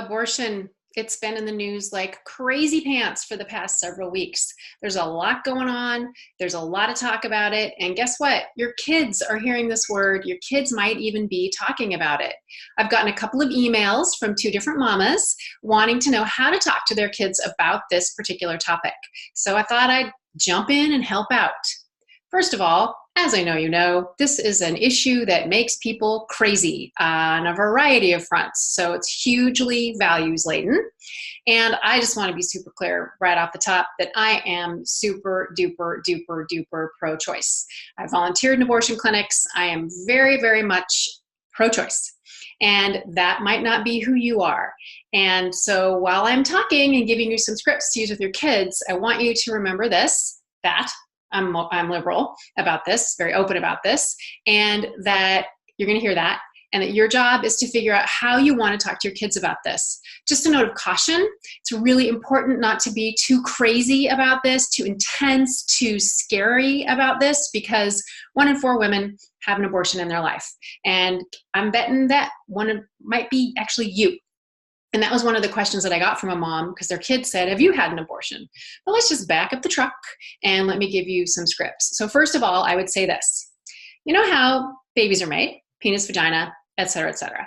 Abortion, it's been in the news like crazy pants for the past several weeks. There's a lot going on. There's a lot of talk about it. And guess what? Your kids are hearing this word. Your kids might even be talking about it. I've gotten a couple of emails from two different mamas wanting to know how to talk to their kids about this particular topic. So I thought I'd jump in and help out. First of all, as I know you know, this is an issue that makes people crazy on a variety of fronts. So it's hugely values laden. And I just want to be super clear right off the top that I am super duper duper duper pro-choice. I volunteered in abortion clinics. I am very, very much pro-choice. And that might not be who you are. And so while I'm talking and giving you some scripts to use with your kids, I want you to remember this, that I'm liberal about this, very open about this, and that you're going to hear that, and that your job is to figure out how you want to talk to your kids about this. Just a note of caution, it's really important not to be too crazy about this, too intense, too scary about this, because 1 in 4 women have an abortion in their life. And I'm betting that might be actually you. And that was one of the questions that I got from a mom because their kid said, have you had an abortion? Well, let's just back up the truck and let me give you some scripts. So first of all, I would say this. You know how babies are made, penis, vagina, et cetera, et cetera.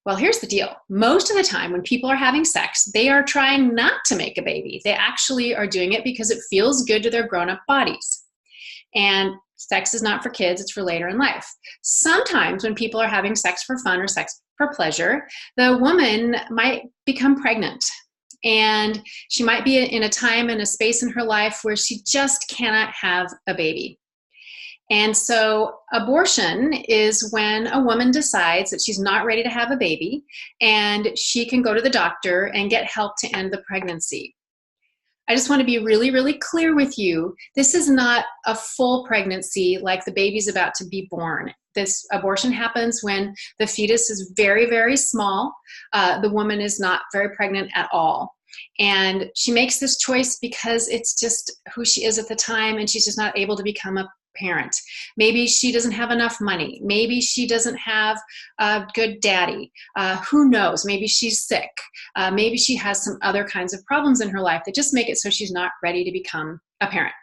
Well, here's the deal. Most of the time when people are having sex, they are trying not to make a baby. They actually are doing it because it feels good to their grown-up bodies. And sex is not for kids, it's for later in life. Sometimes when people are having sex for fun or sex for pleasure, the woman might become pregnant. And she might be in a time and a space in her life where she just cannot have a baby. And so abortion is when a woman decides that she's not ready to have a baby and she can go to the doctor and get help to end the pregnancy. I just want to be really, really clear with you. This is not a full pregnancy like the baby's about to be born. This abortion happens when the fetus is very, very small. The woman is not very pregnant at all. And she makes this choice because it's just who she is at the time and she's just not able to become a parent. Maybe she doesn't have enough money. Maybe she doesn't have a good daddy. Who knows? Maybe she's sick. Maybe she has some other kinds of problems in her life that just make it so she's not ready to become a parent.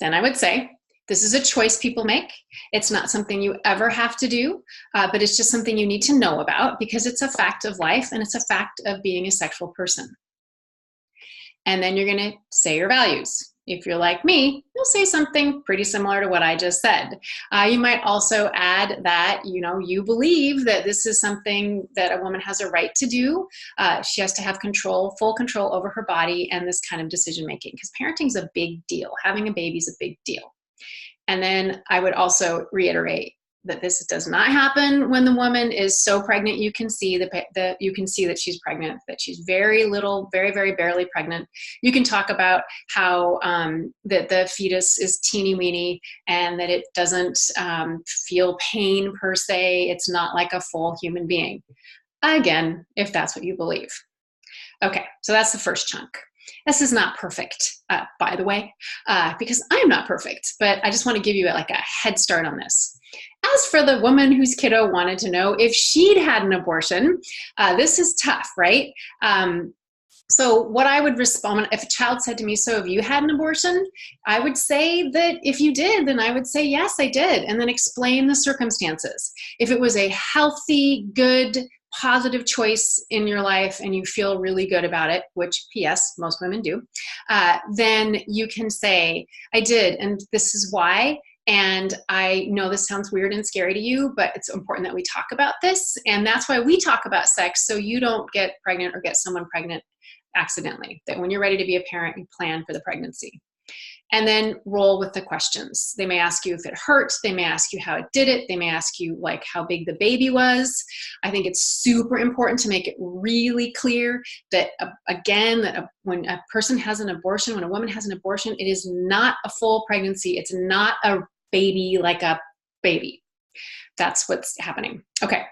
Then I would say, this is a choice people make. It's not something you ever have to do, but it's just something you need to know about because it's a fact of life and it's a fact of being a sexual person. And then you're going to say your values. If you're like me, you'll say something pretty similar to what I just said. You might also add that, you believe that this is something that a woman has a right to do. She has to have full control over her body and this kind of decision making because parenting is a big deal. Having a baby is a big deal. And then I would also reiterate that this does not happen when the woman is so pregnant you can see that she's pregnant, that she's very little, very, very barely pregnant. You can talk about how that the fetus is teeny weeny and that it doesn't feel pain per se. It's not like a full human being. Again, if that's what you believe. Okay, so that's the first chunk. This is not perfect, by the way, because I am not perfect, but I just want to give you like a head start on this. As for the woman whose kiddo wanted to know if she'd had an abortion, this is tough, right? So what I would respond, if a child said to me, so have you had an abortion? I would say that if you did, then I would say, yes, I did. And then explain the circumstances. If it was a healthy, good, positive choice in your life and you feel really good about it, which P.S. most women do, then you can say, I did, and this is why. And I know this sounds weird and scary to you, but it's important that we talk about this. And that's why we talk about sex, so you don't get pregnant or get someone pregnant accidentally. That when you're ready to be a parent, you plan for the pregnancy. And then roll with the questions. They may ask you if it hurt. They may ask you how it did it. They may ask you like how big the baby was. I think it's super important to make it really clear that, when a person has an abortion, when a woman has an abortion, it is not a full pregnancy. It's not a baby like a baby. That's what's happening. Okay.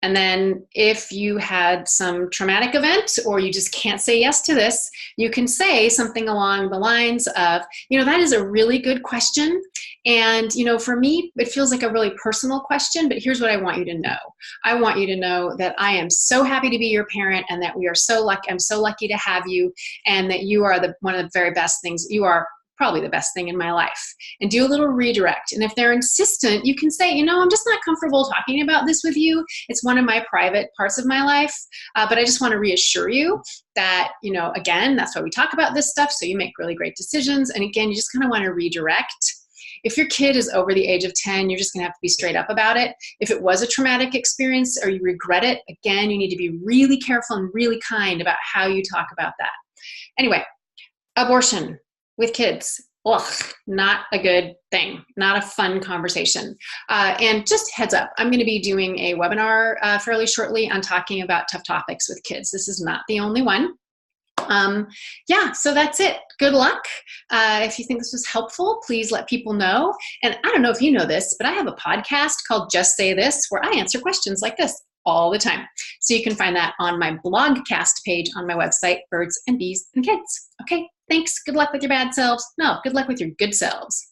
And then if you had some traumatic event or you just can't say yes to this, you can say something along the lines of, that is a really good question. And, for me, it feels like a really personal question, but here's what I want you to know. I want you to know that I am so happy to be your parent, and that we are so lucky. I'm so lucky to have you, and that you are one of the very best things. You are probably the best thing in my life. And do a little redirect. And if they're insistent, you can say, I'm just not comfortable talking about this with you. It's one of my private parts of my life. But I just want to reassure you that, again, that's why we talk about this stuff. So you make really great decisions. And again, you just kind of want to redirect. If your kid is over the age of 10, you're just going to have to be straight up about it. If it was a traumatic experience or you regret it, again, you need to be really careful and really kind about how you talk about that. Anyway, abortion with kids. Ugh, not a good thing, not a fun conversation. And just heads up, I'm going to be doing a webinar fairly shortly on talking about tough topics with kids. This is not the only one. So that's it. Good luck. If you think this was helpful, please let people know. And I don't know if you know this, but I have a podcast called Just Say This, where I answer questions like this all the time. So you can find that on my blogcast page on my website, Birds and Bees and Kids. Okay, thanks. Good luck with your bad selves. No, good luck with your good selves.